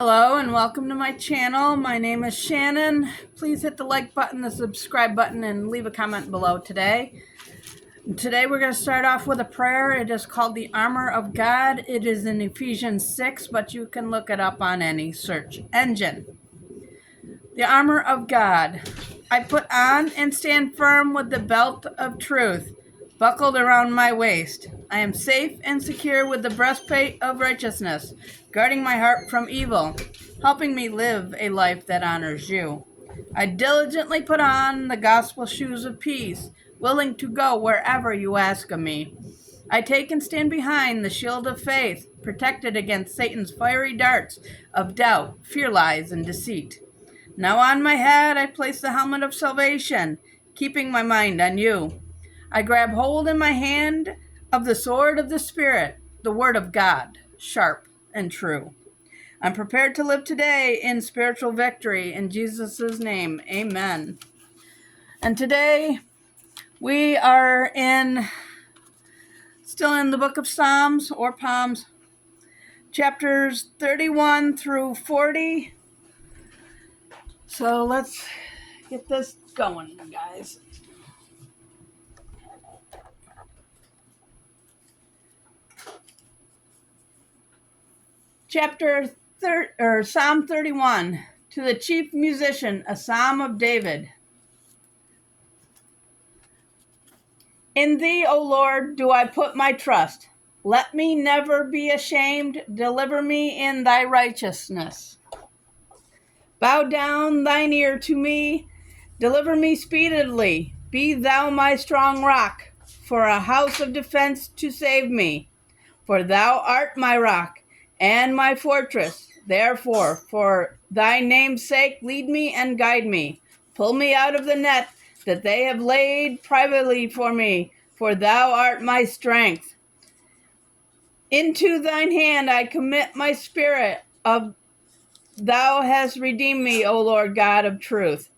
Hello and welcome to my channel. My name is Shannon. Please hit the like button, the subscribe button, and leave a comment below today. Today we're going to start off with a prayer. It is called the Armor of God. It is in Ephesians 6, but you can look it up on any search engine. The Armor of God. I put on and stand firm with the belt of truth buckled around my waist. I am safe and secure with the breastplate of righteousness, guarding my heart from evil, helping me live a life that honors you. I diligently put on the gospel shoes of peace, willing to go wherever you ask of me. I take and stand behind the shield of faith, protected against Satan's fiery darts of doubt, fear, lies, and deceit. Now on my head I place the helmet of salvation, keeping my mind on you. I grab hold in my hand of the sword of the Spirit, the word of God, sharp and true. I'm prepared to live today in spiritual victory. In Jesus' name, amen. And today we are still in the book of Psalms or Palms, chapters 31 through 40. So let's get this going, guys. Psalm 31, to the chief musician, a psalm of David. In thee, O Lord, do I put my trust. Let me never be ashamed. Deliver me in thy righteousness. Bow down thine ear to me. Deliver me speedily. Be thou my strong rock, for a house of defense to save me. For thou art my rock and my fortress. Therefore, for thy name's sake, lead me and guide me. Pull me out of the net that they have laid privately for me, for thou art my strength. Into thine hand I commit my spirit. Thou hast redeemed me, O Lord God of truth.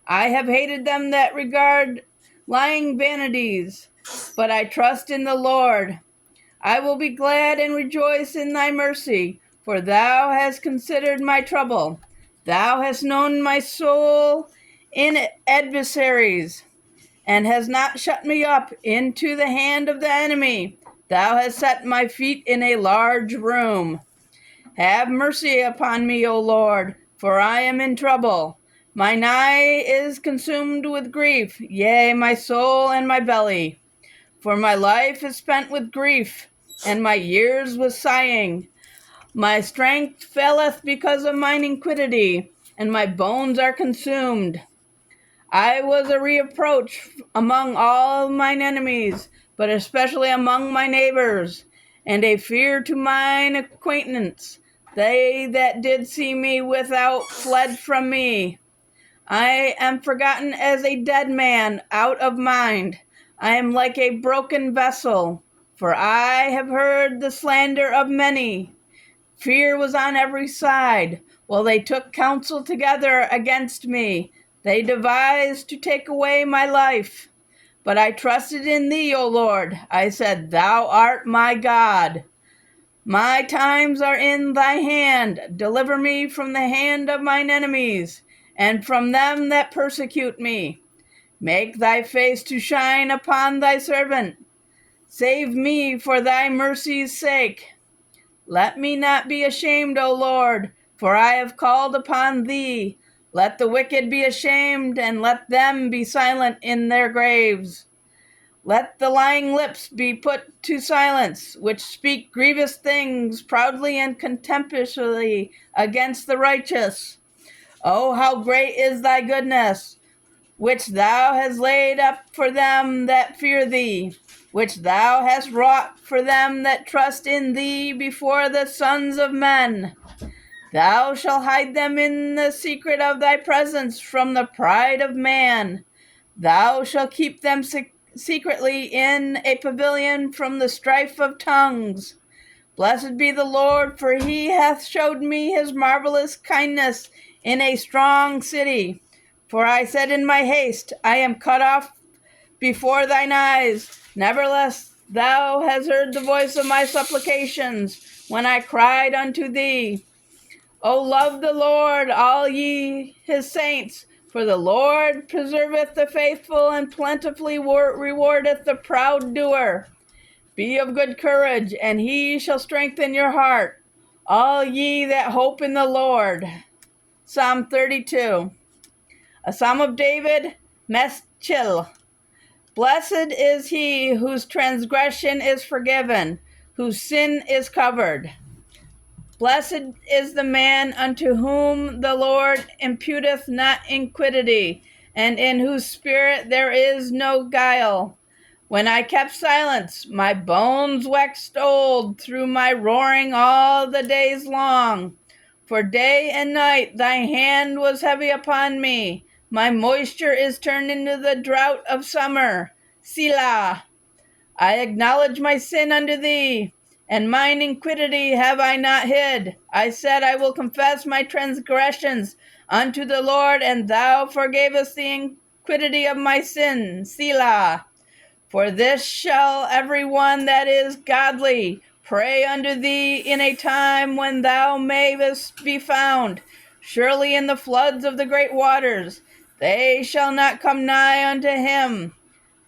I have hated them that regard lying vanities, but I trust in the Lord. I will be glad and rejoice in thy mercy, for thou hast considered my trouble. Thou hast known my soul in adversaries, and hast not shut me up into the hand of the enemy. Thou hast set my feet in a large room. Have mercy upon me, O Lord, for I am in trouble. Mine eye is consumed with grief, yea, my soul and my belly. For my life is spent with grief, and my years with sighing. My strength faileth because of mine iniquity, and my bones are consumed. I was a reproach among all mine enemies, but especially among my neighbors, and a fear to mine acquaintance. They that did see me without fled from me. I am forgotten as a dead man out of mind. I am like a broken vessel, for I have heard the slander of many. Fear was on every side, while they took counsel together against me. They devised to take away my life. But I trusted in thee, O Lord. I said, thou art my God. My times are in thy hand. Deliver me from the hand of mine enemies, and from them that persecute me. Make thy face to shine upon thy servant. Save me for thy mercy's sake. Let me not be ashamed, O Lord, for I have called upon thee. Let the wicked be ashamed, and let them be silent in their graves. Let the lying lips be put to silence, which speak grievous things proudly and contemptuously against the righteous. Oh, how great is thy goodness, which thou hast laid up for them that fear thee, which thou hast wrought for them that trust in thee before the sons of men. Thou shalt hide them in the secret of thy presence from the pride of man. Thou shalt keep them secretly in a pavilion from the strife of tongues. Blessed be the Lord, for he hath showed me his marvelous kindness in a strong city. For I said in my haste, I am cut off before thine eyes. Nevertheless, thou hast heard the voice of my supplications when I cried unto thee. O love the Lord, all ye his saints, for the Lord preserveth the faithful, and plentifully rewardeth the proud doer. Be of good courage, and he shall strengthen your heart, all ye that hope in the Lord. Psalm 32. A Psalm of David, Meschil. Blessed is he whose transgression is forgiven, whose sin is covered. Blessed is the man unto whom the Lord imputeth not iniquity, and in whose spirit there is no guile. When I kept silence, my bones waxed old through my roaring all the days long. For day and night thy hand was heavy upon me. My moisture is turned into the drought of summer. Selah. I acknowledge my sin unto thee, and mine iniquity have I not hid. I said, I will confess my transgressions unto the Lord, and thou forgavest the iniquity of my sin. Selah. For this shall every one that is godly pray unto thee in a time when thou mayest be found. Surely in the floods of the great waters they shall not come nigh unto him.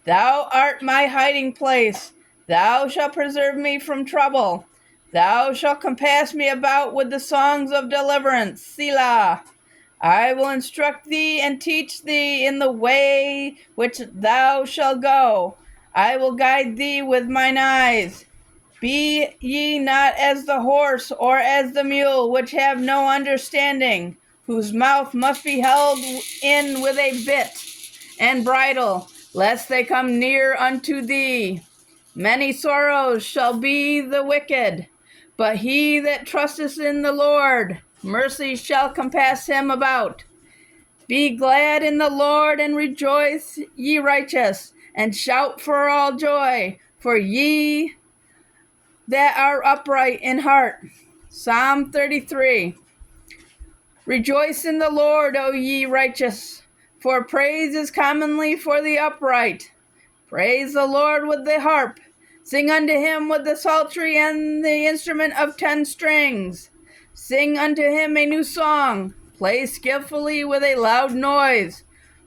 Thou art my hiding place. Thou shalt preserve me from trouble. Thou shalt compass me about with the songs of deliverance. Selah. I will instruct thee and teach thee in the way which thou shalt go. I will guide thee with mine eyes. Be ye not as the horse or as the mule, which have no understanding, whose mouth must be held in with a bit and bridle, lest they come near unto thee. Many sorrows shall be the wicked, but he that trusteth in the Lord, mercy shall compass him about. Be glad in the Lord, and rejoice, ye righteous, and shout for all joy, for ye that are upright in heart. Psalm 33. Rejoice in the Lord, O ye righteous, for praise is commonly for the upright. Praise the Lord with the harp. Sing unto him with the psaltery and the instrument of 10 strings. Sing unto him a new song. Play skillfully with a loud noise.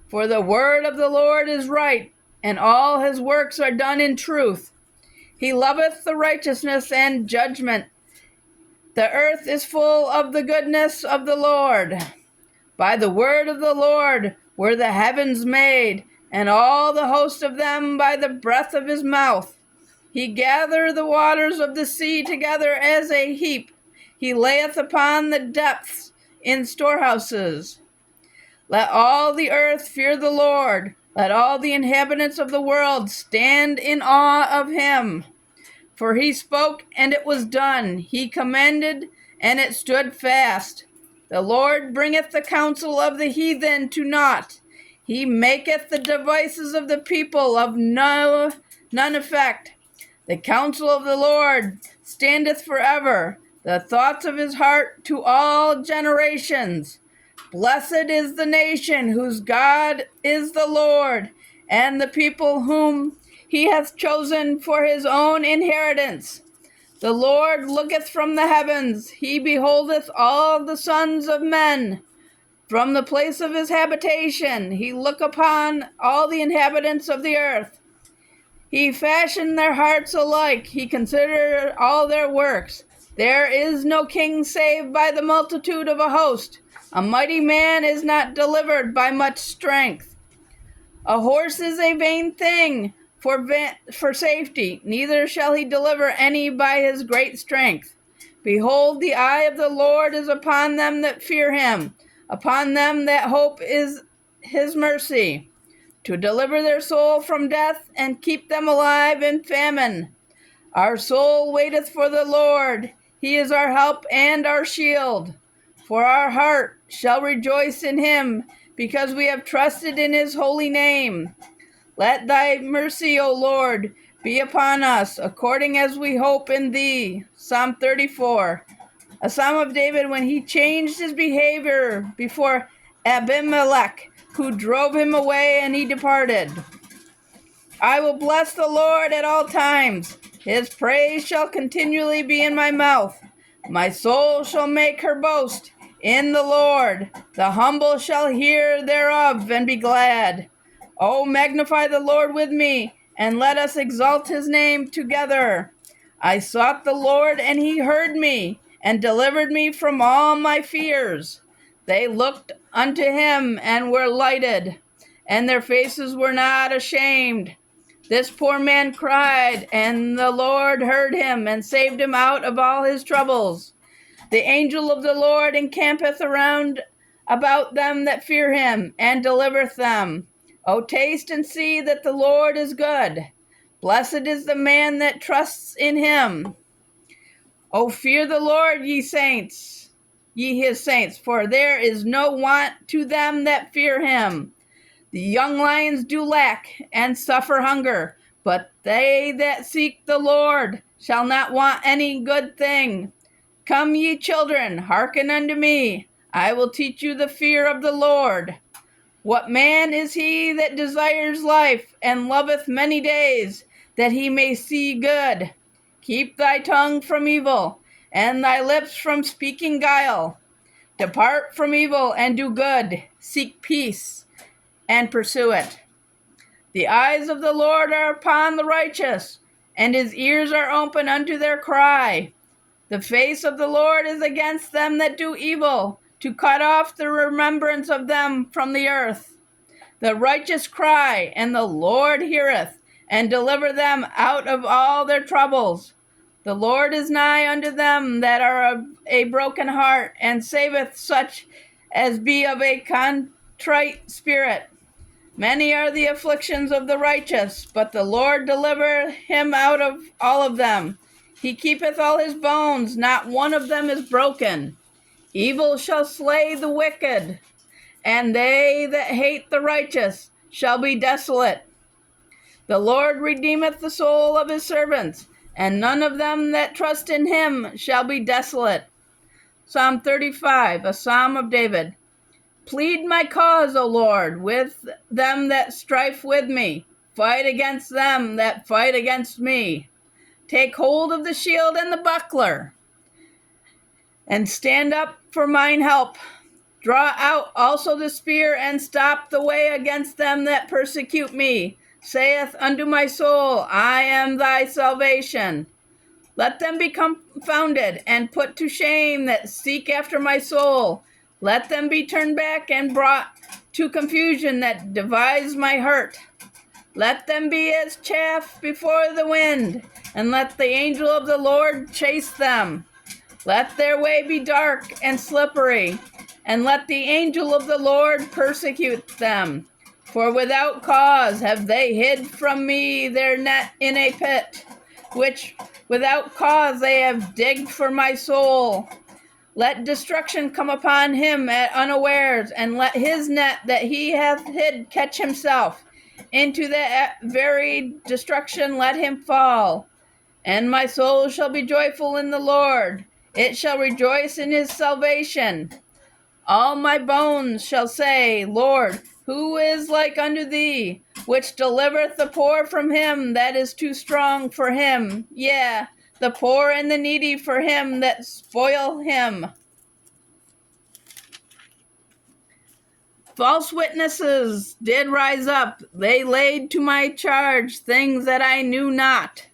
For the word of the Lord is right, and all his works are done in truth. He loveth the righteousness and judgment. The earth is full of the goodness of the Lord. By the word of the Lord were the heavens made, and all the host of them by the breath of his mouth. He gathereth the waters of the sea together as a heap. He layeth upon the depths in storehouses. Let all the earth fear the Lord. Let all the inhabitants of the world stand in awe of him. For he spoke, and it was done. He commanded, and it stood fast. The Lord bringeth the counsel of the heathen to naught. He maketh the devices of the people of none effect. The counsel of the Lord standeth forever, the thoughts of his heart to all generations. Blessed is the nation whose God is the Lord, and the people whom he hath chosen for his own inheritance. The Lord looketh from the heavens, he beholdeth all the sons of men. From the place of his habitation he looketh upon all the inhabitants of the earth. He fashioned their hearts alike, he considered all their works. There is no king saved by the multitude of a host. A mighty man is not delivered by much strength. A horse is a vain thing for safety, neither shall he deliver any by his great strength. Behold, the eye of the Lord is upon them that fear him, upon them that hope is his mercy, to deliver their soul from death and keep them alive in famine. Our soul waiteth for the Lord. He is our help and our shield. For our heart shall rejoice in him, because we have trusted in his holy name. Let thy mercy, O Lord, be upon us, according as we hope in thee. Psalm 34. A psalm of David when he changed his behavior before Abimelech, who drove him away, and he departed. I will bless the Lord at all times. His praise shall continually be in my mouth. My soul shall make her boast in the Lord. The humble shall hear thereof and be glad. O magnify the Lord with me, and let us exalt his name together. I sought the Lord, and he heard me, and delivered me from all my fears. They looked unto him and were lighted, and their faces were not ashamed. This poor man cried, and the Lord heard him, and saved him out of all his troubles. The angel of the Lord encampeth around about them that fear him, and delivereth them. O taste and see that the Lord is good. Blessed is the man that trusts in him. O fear the Lord, ye saints, ye his saints, for there is no want to them that fear him. The young lions do lack and suffer hunger, but they that seek the Lord shall not want any good thing. Come, ye children, hearken unto me. I will teach you the fear of the Lord. What man is he that desires life, and loveth many days, that he may see good? Keep thy tongue from evil, and thy lips from speaking guile. Depart from evil, and do good. Seek peace, and pursue it. The eyes of the Lord are upon the righteous, and his ears are open unto their cry. The face of the Lord is against them that do evil, to cut off the remembrance of them from the earth. The righteous cry, and the Lord heareth, and deliver them out of all their troubles. The Lord is nigh unto them that are of a broken heart, and saveth such as be of a contrite spirit. Many are the afflictions of the righteous, but the Lord delivereth him out of all of them. He keepeth all his bones, not one of them is broken. Evil shall slay the wicked, and they that hate the righteous shall be desolate. The Lord redeemeth the soul of his servants, and none of them that trust in him shall be desolate. Psalm 35, a psalm of David. Plead my cause, O Lord, with them that strive with me. Fight against them that fight against me. Take hold of the shield and the buckler, and stand up for mine help. Draw out also the spear, and stop the way against them that persecute me. Saith unto my soul, I am thy salvation. Let them be confounded and put to shame that seek after my soul. Let them be turned back and brought to confusion that devise my hurt. Let them be as chaff before the wind, and let the angel of the Lord chase them. Let their way be dark and slippery, and let the angel of the Lord persecute them. For without cause have they hid from me their net in a pit, which without cause they have digged for my soul. Let destruction come upon him at unawares, and let his net that he hath hid catch himself. Into that very destruction let him fall. And my soul shall be joyful in the Lord. It shall rejoice in his salvation. All my bones shall say, Lord, who is like unto thee, which delivereth the poor from him that is too strong for him, yea, the poor and the needy for him that spoil him. False witnesses did rise up. They laid to my charge things that I knew not.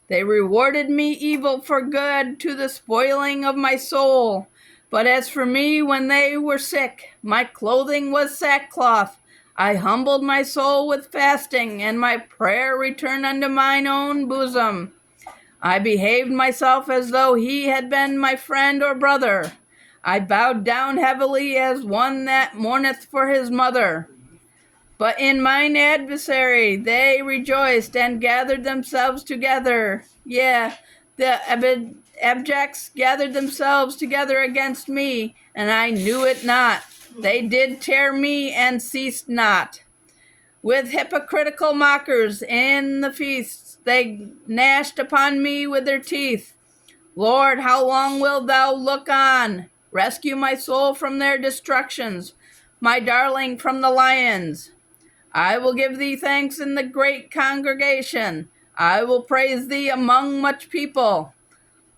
They rewarded me evil for good, to the spoiling of my soul. But as for me, when they were sick, my clothing was sackcloth. I humbled my soul with fasting, and my prayer returned unto mine own bosom. I behaved myself as though he had been my friend or brother. I bowed down heavily as one that mourneth for his mother. But in mine adversary they rejoiced and gathered themselves together. Yea, the abjects gathered themselves together against me, and I knew it not. They did tear me and ceased not. With hypocritical mockers in the feasts they gnashed upon me with their teeth. Lord, how long wilt thou look on? Rescue my soul from their destructions, my darling from the lions. I will give thee thanks in the great congregation. I will praise thee among much people.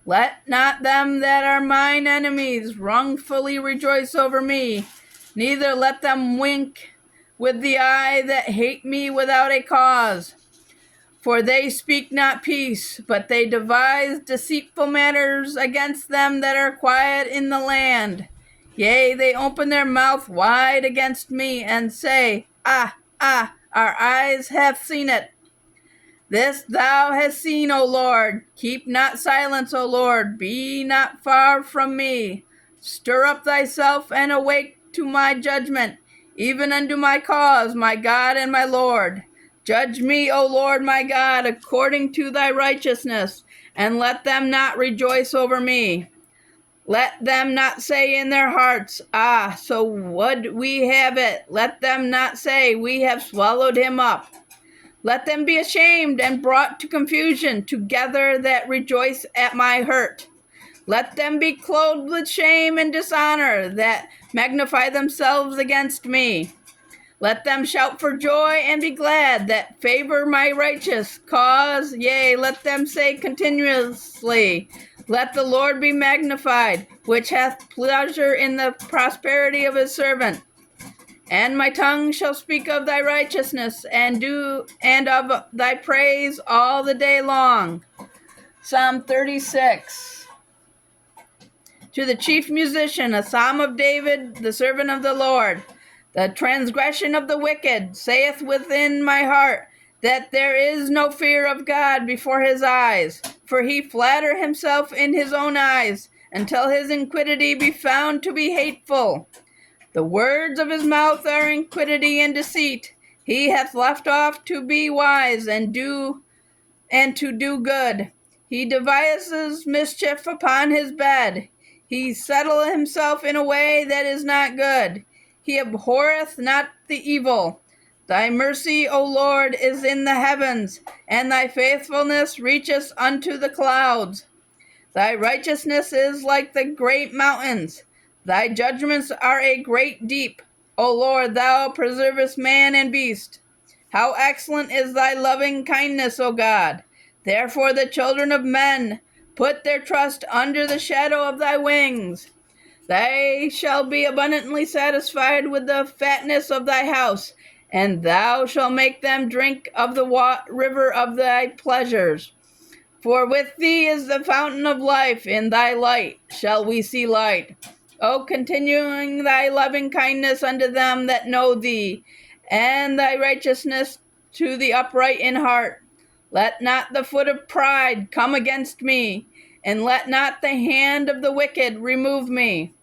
Let not them that are mine enemies wrongfully rejoice over me, neither let them wink with the eye that hate me without a cause. For they speak not peace, but they devise deceitful matters against them that are quiet in the land. Yea, they open their mouth wide against me, and say, Ah, ah, our eyes hath seen it. This thou hast seen, O Lord. Keep not silence, O Lord. Be not far from me. Stir up thyself and awake to my judgment, even unto my cause, my God and my Lord. Judge me, O Lord my God, according to thy righteousness, and let them not rejoice over me. Let them not say in their hearts, Ah, so would we have it. Let them not say, We have swallowed him up. Let them be ashamed and brought to confusion together that rejoice at my hurt. Let them be clothed with shame and dishonor that magnify themselves against me. Let them shout for joy and be glad that favor my righteous cause. Yea, let them say continuously, Let the Lord be magnified, which hath pleasure in the prosperity of his servant. And my tongue shall speak of thy righteousness and of thy praise all the day long. Psalm 36. To the chief musician, a psalm of David, the servant of the Lord. The transgression of the wicked saith within my heart, that there is no fear of God before his eyes. For he flatter himself in his own eyes, until his iniquity be found to be hateful. The words of his mouth are iniquity and deceit. He hath left off to be wise and to do good. He devises mischief upon his bed. He settleth himself in a way that is not good. He abhorreth not the evil. Thy mercy, O Lord, is in the heavens, and thy faithfulness reacheth unto the clouds. Thy righteousness is like the great mountains. Thy judgments are a great deep. O Lord, thou preservest man and beast. How excellent is thy loving kindness, O God. Therefore the children of men put their trust under the shadow of thy wings. They shall be abundantly satisfied with the fatness of thy house, and thou shalt make them drink of the river of thy pleasures. For with thee is the fountain of life, in thy light shall we see light. O continuing thy loving kindness unto them that know thee, and thy righteousness to the upright in heart. Let not the foot of pride come against me, and let not the hand of the wicked remove me.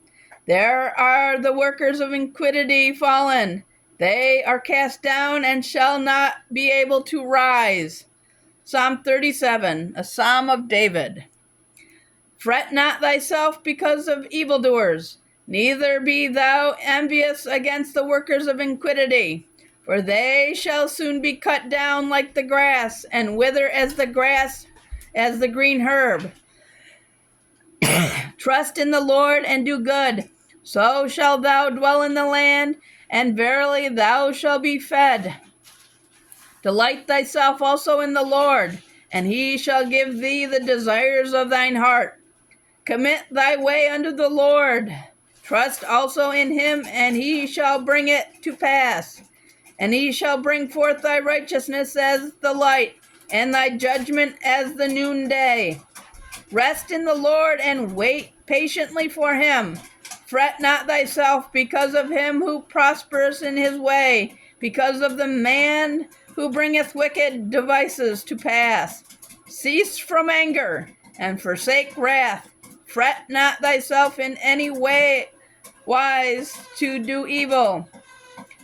There are the workers of iniquity fallen. They are cast down and shall not be able to rise. Psalm 37, a psalm of David. Fret not thyself because of evildoers, neither be thou envious against the workers of iniquity, for they shall soon be cut down like the grass, and wither as the green herb. Trust in the Lord and do good, so shalt thou dwell in the land, and verily thou shalt be fed. Delight thyself also in the Lord, and he shall give thee the desires of thine heart. Commit thy way unto the Lord. Trust also in him, and he shall bring it to pass. And he shall bring forth thy righteousness as the light, and thy judgment as the noonday. Rest in the Lord, and wait patiently for him. Fret not thyself because of him who prospereth in his way, because of the man who bringeth wicked devices to pass. Cease from anger, and forsake wrath. Fret not thyself in any wise to do evil,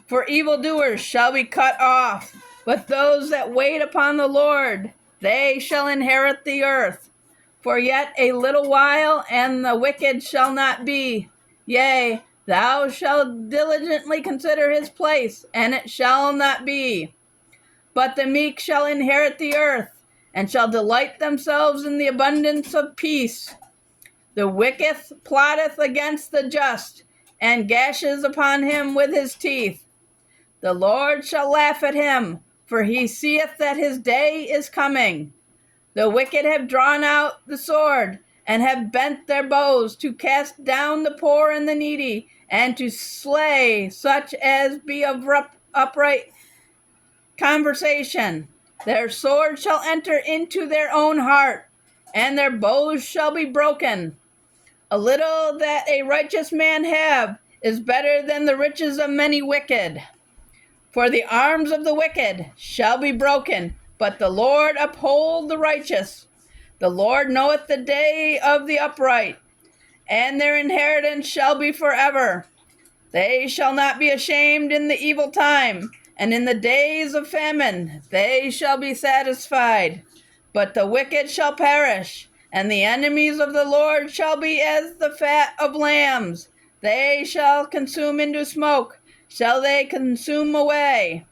for evildoers shall be cut off. But those that wait upon the Lord, they shall inherit the earth. For yet a little while, and the wicked shall not be. Yea, thou shalt diligently consider his place, and it shall not be. But the meek shall inherit the earth, and shall delight themselves in the abundance of peace. The wicked plotteth against the just, and gashes upon him with his teeth. The Lord shall laugh at him, for he seeth that his day is coming. The wicked have drawn out the sword, and have bent their bows to cast down the poor and the needy, and to slay such as be of upright conversation. Their sword shall enter into their own heart, and their bows shall be broken. A little that a righteous man have is better than the riches of many wicked. For the arms of the wicked shall be broken, but the Lord uphold the righteous. The Lord knoweth the day of the upright, and their inheritance shall be forever. They shall not be ashamed in the evil time, and in the days of famine they shall be satisfied. But the wicked shall perish, and the enemies of the Lord shall be as the fat of lambs. They shall consume into smoke, shall they consume away.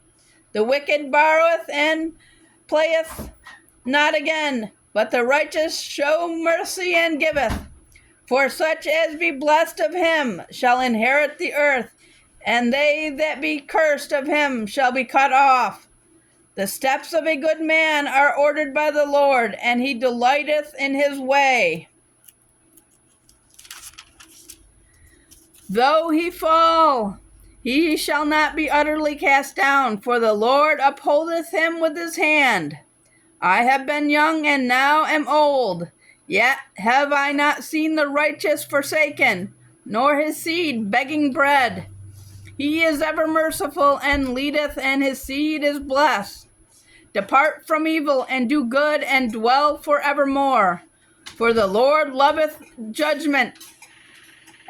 The wicked borroweth and playeth not again, but the righteous show mercy and giveth. For such as be blessed of him shall inherit the earth, and they that be cursed of him shall be cut off. The steps of a good man are ordered by the Lord, and he delighteth in his way. Though he fall, he shall not be utterly cast down, for the Lord upholdeth him with his hand. I have been young and now am old, yet have I not seen the righteous forsaken, nor his seed begging bread. He is ever merciful and leadeth, and his seed is blessed. Depart from evil and do good, and dwell forevermore. For the Lord loveth judgment,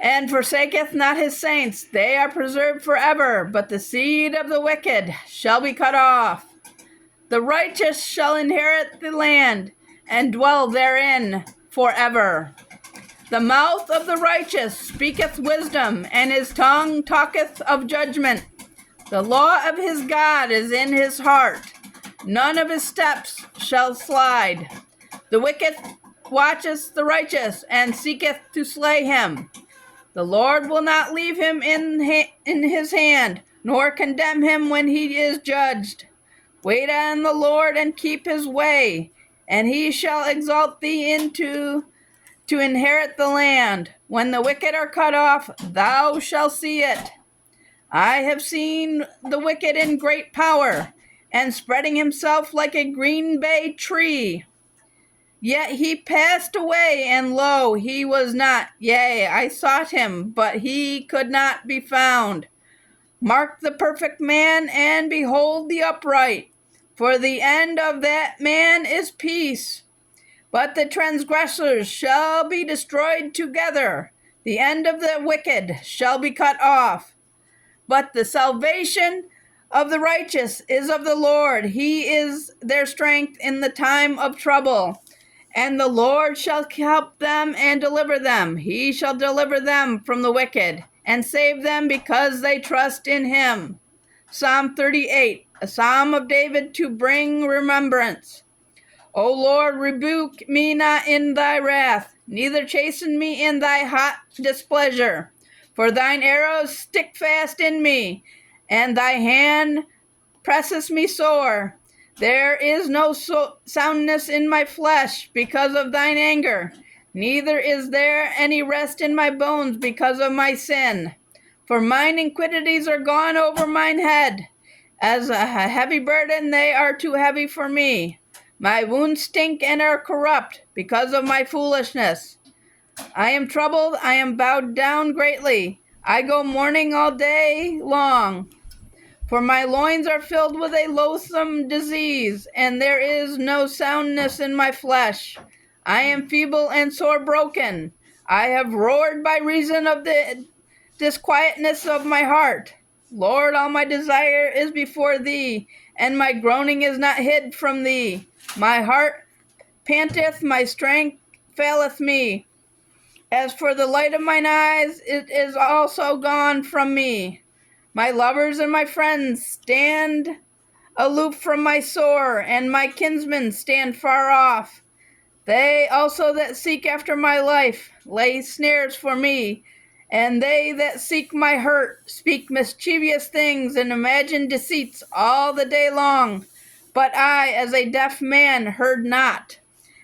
and forsaketh not his saints. They are preserved forever, but the seed of the wicked shall be cut off. The righteous shall inherit the land, and dwell therein forever. The mouth of the righteous speaketh wisdom, and his tongue talketh of judgment. The law of his God is in his heart. None of his steps shall slide. The wicked watcheth the righteous, and seeketh to slay him. The Lord will not leave him in his hand, nor condemn him when he is judged. Wait on the Lord and keep his way, and he shall exalt thee to inherit the land. When the wicked are cut off, thou shalt see it. I have seen the wicked in great power, and spreading himself like a green bay tree. Yet he passed away, and lo, he was not. Yea, I sought him, but he could not be found. Mark the perfect man, and behold the upright, for the end of that man is peace. But the transgressors shall be destroyed together. The end of the wicked shall be cut off. But the salvation of the righteous is of the Lord. He is their strength in the time of trouble. And the Lord shall help them and deliver them. He shall deliver them from the wicked, and save them because they trust in him. Psalm 38, a psalm of David to bring remembrance. O Lord, rebuke me not in thy wrath, neither chasten me in thy hot displeasure. For thine arrows stick fast in me, and thy hand presseth me sore. There is no soundness in my flesh because of thine anger, neither is there any rest in my bones because of my sin. For mine iniquities are gone over mine head. As a heavy burden they are too heavy for me. My wounds stink and are corrupt because of my foolishness. I am troubled, I am bowed down greatly. I go mourning all day long. For my loins are filled with a loathsome disease, and there is no soundness in my flesh. I am feeble and sore broken. I have roared by reason of the disquietness of my heart. Lord, all my desire is before thee, and my groaning is not hid from thee. My heart panteth, my strength faileth me. As for the light of mine eyes, it is also gone from me. My lovers and my friends stand aloof from my sore, and my kinsmen stand far off. They also that seek after my life lay snares for me, and they that seek my hurt speak mischievous things and imagine deceits all the day long. But I, as a deaf man, heard not,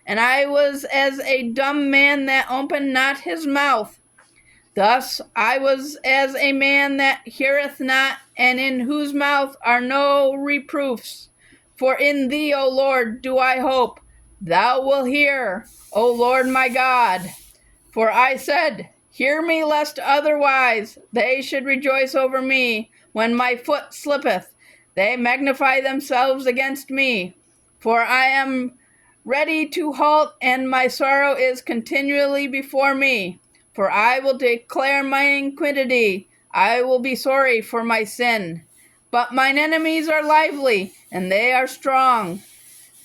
and I was as a dumb man that opened not his mouth. Thus I was as a man that heareth not, and in whose mouth are no reproofs. For in thee, O Lord, do I hope. Thou wilt hear, O Lord my God. For I said, hear me, lest otherwise they should rejoice over me when my foot slippeth. They magnify themselves against me. For I am ready to halt, and my sorrow is continually before me. For I will declare my iniquity. I will be sorry for my sin. But mine enemies are lively, and they are strong.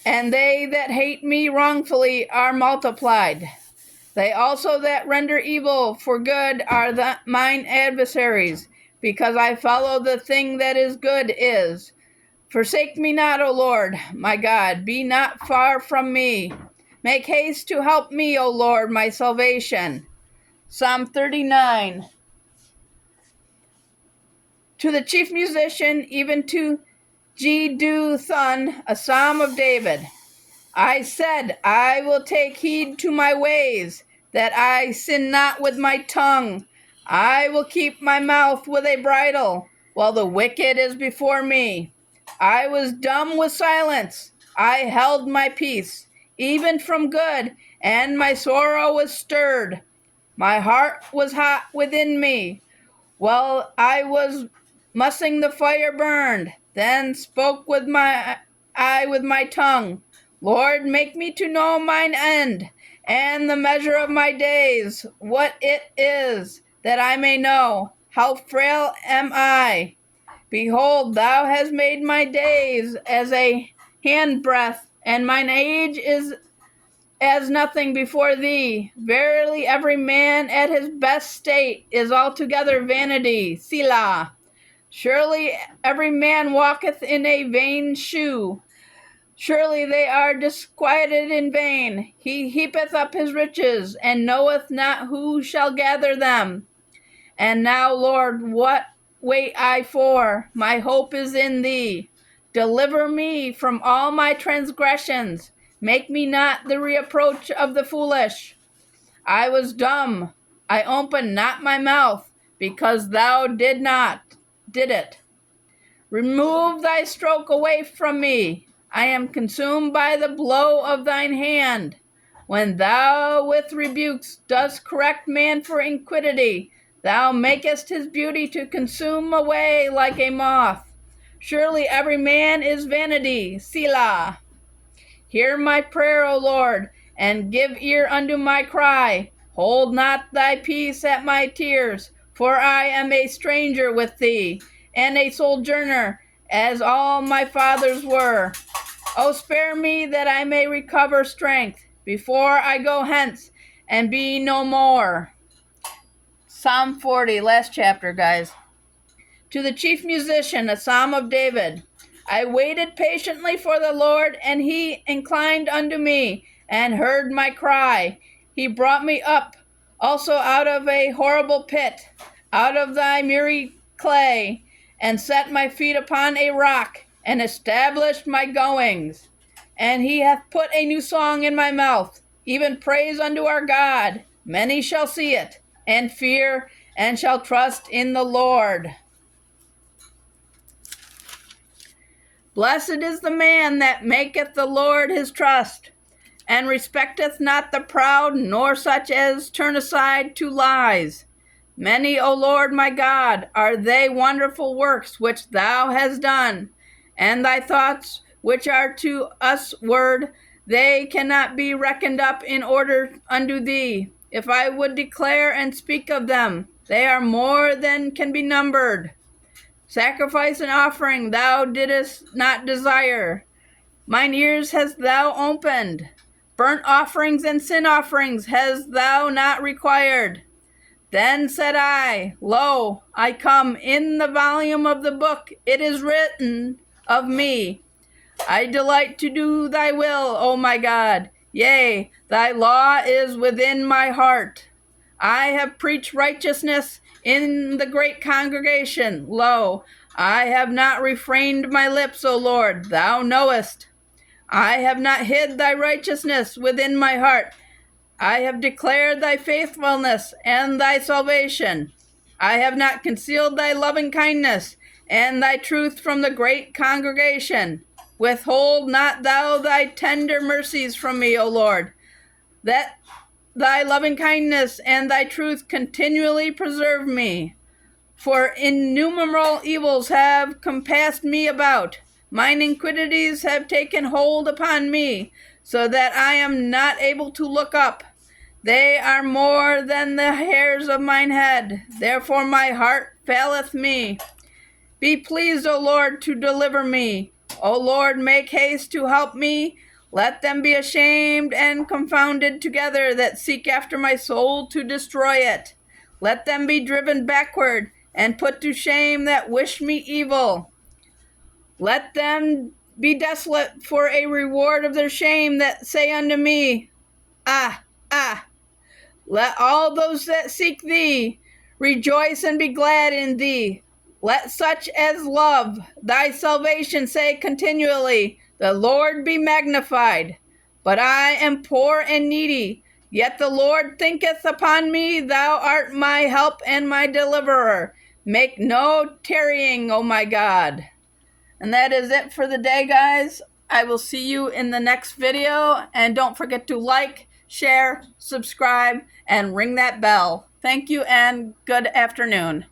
And they that hate me wrongfully are multiplied. They also that render evil for good are mine adversaries, because I follow the thing that is good is. Forsake me not, O Lord, my God, be not far from me. Make haste to help me, O Lord, my salvation. Psalm 39. To the chief musician, even to Jeduthun, a psalm of David. I said, I will take heed to my ways, that I sin not with my tongue. I will keep my mouth with a bridle, while the wicked is before me. I was dumb with silence. I held my peace, even from good, and my sorrow was stirred. My heart was hot within me. While I was mussing, the fire burned. Then spoke I with my tongue. Lord, make me to know mine end, and the measure of my days, what it is, that I may know how frail am I. Behold, thou hast made my days as a handbreadth, and mine age is as nothing before thee. Verily, every man at his best state is altogether vanity. Selah. Surely every man walketh in a vain shoe. Surely they are disquieted in vain. He heapeth up his riches, and knoweth not who shall gather them. And now, Lord, what wait I for? My hope is in thee. Deliver me from all my transgressions. Make me not the reproach of the foolish. I was dumb. I opened not my mouth, because thou did it. Remove thy stroke away from me. I am consumed by the blow of thine hand. When thou with rebukes dost correct man for iniquity, thou makest his beauty to consume away like a moth. Surely every man is vanity. Selah. Hear my prayer, O Lord, and give ear unto my cry. Hold not thy peace at my tears, for I am a stranger with thee, and a sojourner, as all my fathers were. O spare me, that I may recover strength, before I go hence, and be no more. Psalm 40, last chapter, guys. To the chief musician, a psalm of David. I waited patiently for the Lord, and he inclined unto me, and heard my cry. He brought me up also out of a horrible pit, out of thy miry clay, and set my feet upon a rock, and established my goings. And he hath put a new song in my mouth, even praise unto our God. Many shall see it, and fear, and shall trust in the Lord. Blessed is the man that maketh the Lord his trust, and respecteth not the proud, nor such as turn aside to lies. Many, O Lord my God, are they wonderful works which thou hast done, and thy thoughts which are to us word, they cannot be reckoned up in order unto thee. If I would declare and speak of them, they are more than can be numbered. Sacrifice and offering thou didst not desire. Mine ears hast thou opened. Burnt offerings and sin offerings hast thou not required. Then said I, Lo, I come. In the volume of the book it is written of me. I delight to do thy will, O my God. Yea, thy law is within my heart. I have preached righteousness in the great congregation. Lo, I have not refrained my lips, O Lord, thou knowest. I have not hid thy righteousness within my heart. I have declared thy faithfulness and thy salvation. I have not concealed thy loving kindness and thy truth from the great congregation. Withhold not thou thy tender mercies from me, O Lord. That thy loving kindness and thy truth continually preserve me. For innumerable evils have compassed me about. Mine iniquities have taken hold upon me, so that I am not able to look up. They are more than the hairs of mine head. Therefore my heart faileth me. Be pleased, O Lord, to deliver me. O Lord, make haste to help me. Let them be ashamed and confounded together that seek after my soul to destroy it. Let them be driven backward and put to shame that wish me evil. Let them be desolate for a reward of their shame that say unto me, Ah, ah. Let all those that seek thee rejoice and be glad in thee. Let such as love thy salvation say continually, The Lord be magnified. But I am poor and needy, yet the Lord thinketh upon me. Thou art my help and my deliverer. Make no tarrying, O my God. And that is it for the day, guys. I will see you in the next video. And don't forget to like, share, subscribe, and ring that bell. Thank you and good afternoon.